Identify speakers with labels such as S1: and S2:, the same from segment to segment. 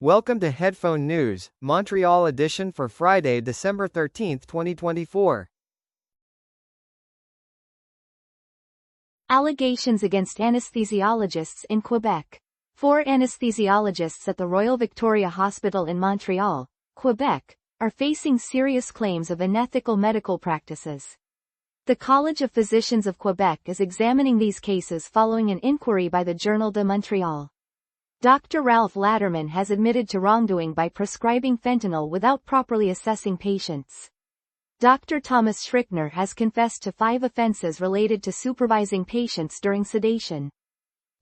S1: Welcome to Headphone News, Montreal edition for Friday, December 13, 2024.
S2: Allegations against anesthesiologists in Quebec. 4 anesthesiologists at the Royal Victoria Hospital in Montreal, Quebec, are facing serious claims of unethical medical practices. The College of Physicians of Quebec is examining these cases following an inquiry by the Journal de Montréal. Dr. Ralph Latterman has admitted to wrongdoing by prescribing fentanyl without properly assessing patients. Dr. Thomas Schrickner has confessed to 5 offenses related to supervising patients during sedation.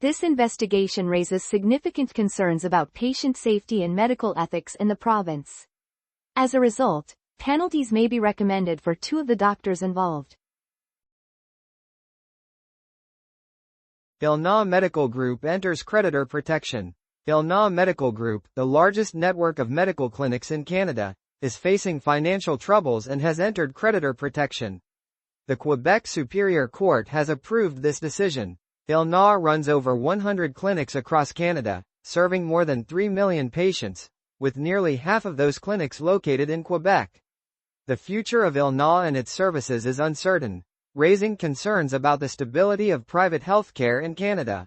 S2: This investigation raises significant concerns about patient safety and medical ethics in the province. As a result, penalties may be recommended for 2 of the doctors involved.
S1: ELNA Medical Group enters creditor protection. ELNA Medical Group, the largest network of medical clinics in Canada, is facing financial troubles and has entered creditor protection. The Quebec Superior Court has approved this decision. ELNA runs over 100 clinics across Canada, serving more than 3 million patients, with nearly half of those clinics located in Quebec. The future of ELNA and its services is uncertain, raising concerns about the stability of private healthcare in Canada.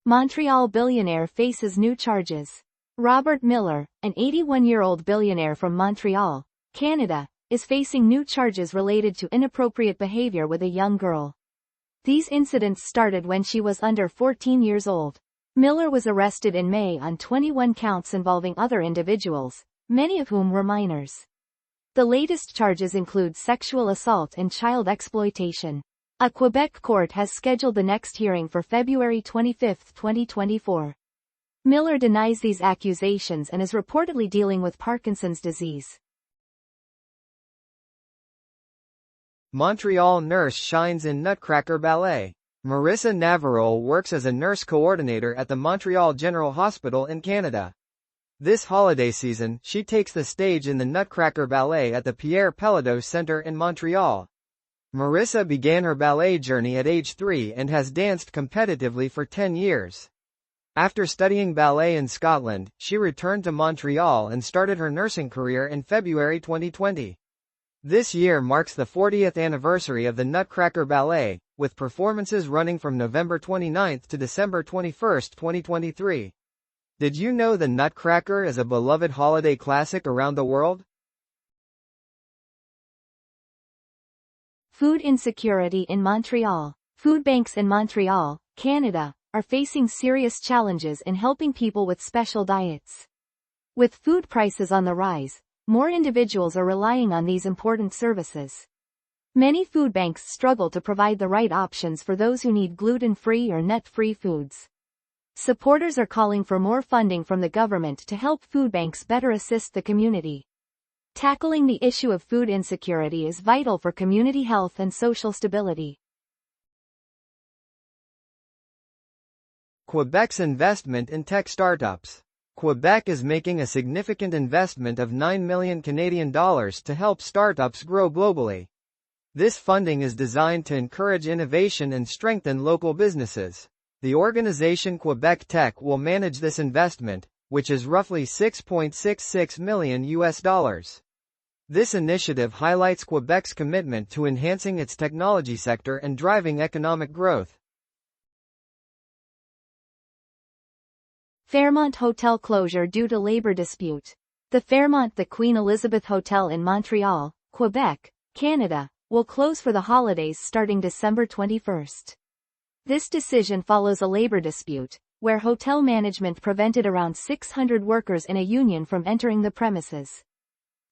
S2: Montreal billionaire faces new charges. Robert Miller, an 81-year-old billionaire from Montreal, Canada, is facing new charges related to inappropriate behavior with a young girl. These incidents started when she was under 14 years old. Miller was arrested in May on 21 counts involving other individuals, many of whom were minors. The latest charges include sexual assault and child exploitation. A Quebec court has scheduled the next hearing for February 25, 2024. Miller denies these accusations and is reportedly dealing with Parkinson's disease.
S1: Montreal nurse shines in Nutcracker Ballet. Marissa Navarro works as a nurse coordinator at the Montreal General Hospital in Canada. This holiday season, she takes the stage in the Nutcracker Ballet at the Pierre Pelladeau Centre in Montreal. Marissa began her ballet journey at age 3 and has danced competitively for 10 years. After studying ballet in Scotland, she returned to Montreal and started her nursing career in February 2020. This year marks the 40th anniversary of the Nutcracker Ballet, with performances running from November 29 to December 21, 2023. Did you know the Nutcracker is a beloved holiday classic around the world?
S2: Food insecurity in Montreal. Food banks in Montreal, Canada, are facing serious challenges in helping people with special diets. With food prices on the rise, more individuals are relying on these important services. Many food banks struggle to provide the right options for those who need gluten-free or nut-free foods. Supporters are calling for more funding from the government to help food banks better assist the community. Tackling the issue of food insecurity is vital for community health and social stability.
S1: Quebec's investment in tech startups. Quebec is making a significant investment of $9 million Canadian dollars to help startups grow globally. This funding is designed to encourage innovation and strengthen local businesses. The organization Quebec Tech will manage this investment, which is roughly $6.66 million. This initiative highlights Quebec's commitment to enhancing its technology sector and driving economic growth.
S2: Fairmont hotel closure due to labor dispute. The Fairmont the Queen Elizabeth Hotel in Montreal, Quebec, Canada, will close for the holidays starting December 21. This decision follows a labor dispute, where hotel management prevented around 600 workers in a union from entering the premises.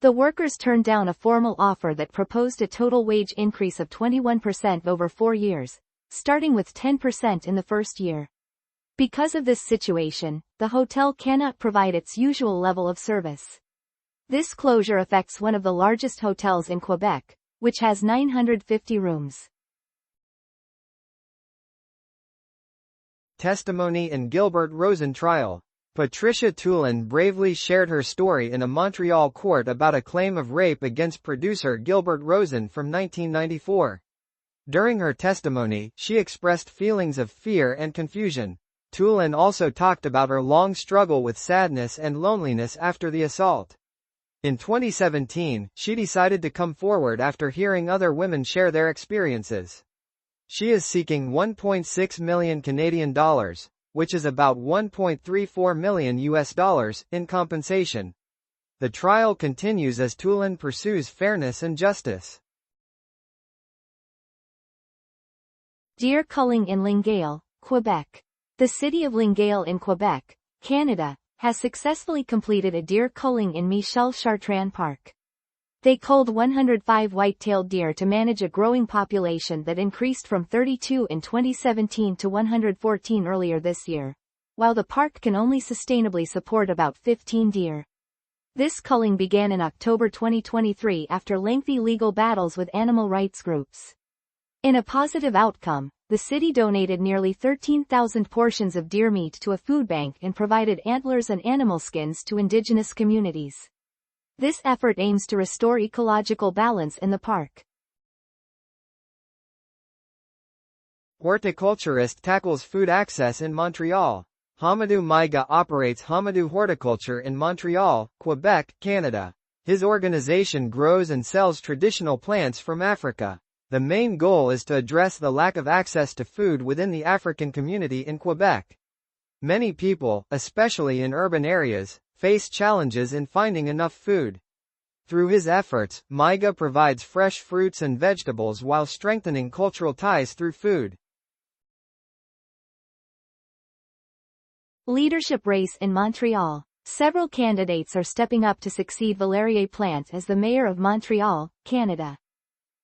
S2: The workers turned down a formal offer that proposed a total wage increase of 21% over 4 years, starting with 10% in the first year. Because of this situation, the hotel cannot provide its usual level of service. This closure affects one of the largest hotels in Quebec, which has 950 rooms.
S1: Testimony in Gilbert Rozon trial. Patricia Toulon bravely shared her story in a Montreal court about a claim of rape against producer Gilbert Rozon from 1994. During her testimony, she expressed feelings of fear and confusion. Tulin also talked about her long struggle with sadness and loneliness after the assault. In 2017, she decided to come forward after hearing other women share their experiences. She is seeking 1.6 million Canadian dollars, which is about 1.34 million US dollars, in compensation. The trial continues as Tulin pursues fairness and justice.
S2: Dear Culling in Longueuil, Quebec. The city of Longueuil in Quebec, Canada, has successfully completed a deer culling in Michel Chartrand Park. They culled 105 white-tailed deer to manage a growing population that increased from 32 in 2017 to 114 earlier this year, while the park can only sustainably support about 15 deer. This culling began in October 2023 after lengthy legal battles with animal rights groups. In a positive outcome, the city donated nearly 13,000 portions of deer meat to a food bank and provided antlers and animal skins to indigenous communities. This effort aims to restore ecological balance in the park.
S1: Horticulturist tackles food access in Montreal. Hamadou Maiga operates Hamadou Horticulture in Montreal, Quebec, Canada. His organization grows and sells traditional plants from Africa. The main goal is to address the lack of access to food within the African community in Quebec. Many people, especially in urban areas, face challenges in finding enough food. Through his efforts, Maiga provides fresh fruits and vegetables while strengthening cultural ties through food.
S2: Leadership race in Montreal. Several candidates are stepping up to succeed Valérie Plante as the mayor of Montreal, Canada.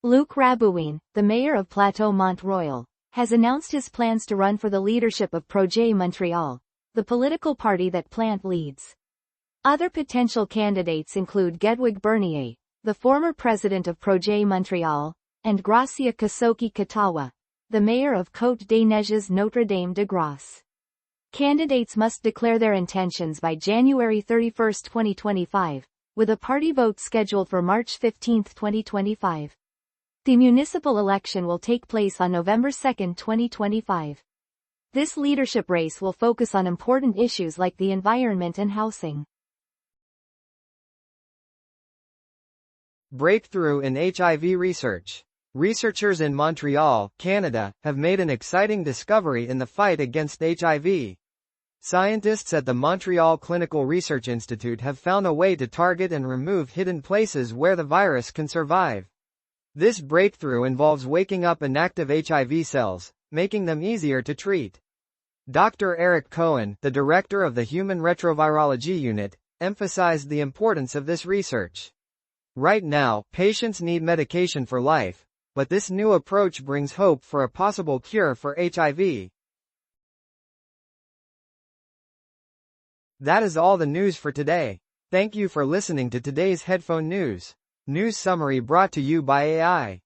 S2: Luc Rabouin, the mayor of Plateau Mont-Royal, has announced his plans to run for the leadership of Projet Montréal, the political party that Plante leads. Other potential candidates include Gedwig Bernier, the former president of Projet Montréal, and Gracia Kasoki-Katawa, the mayor of Côte des Neiges Notre-Dame de Grâce. Candidates must declare their intentions by January 31, 2025, with a party vote scheduled for March 15, 2025. The municipal election will take place on November 2, 2025. This leadership race will focus on important issues like the environment and housing.
S1: Breakthrough in HIV research. Researchers in Montreal, Canada, have made an exciting discovery in the fight against HIV. Scientists at the Montreal Clinical Research Institute have found a way to target and remove hidden places where the virus can survive. This breakthrough involves waking up inactive HIV cells, making them easier to treat. Dr. Eric Cohen, the director of the Human Retrovirology Unit, emphasized the importance of this research. Right now, patients need medication for life, but this new approach brings hope for a possible cure for HIV. That is all the news for today. Thank you for listening to today's Headphone News. News summary brought to you by AI.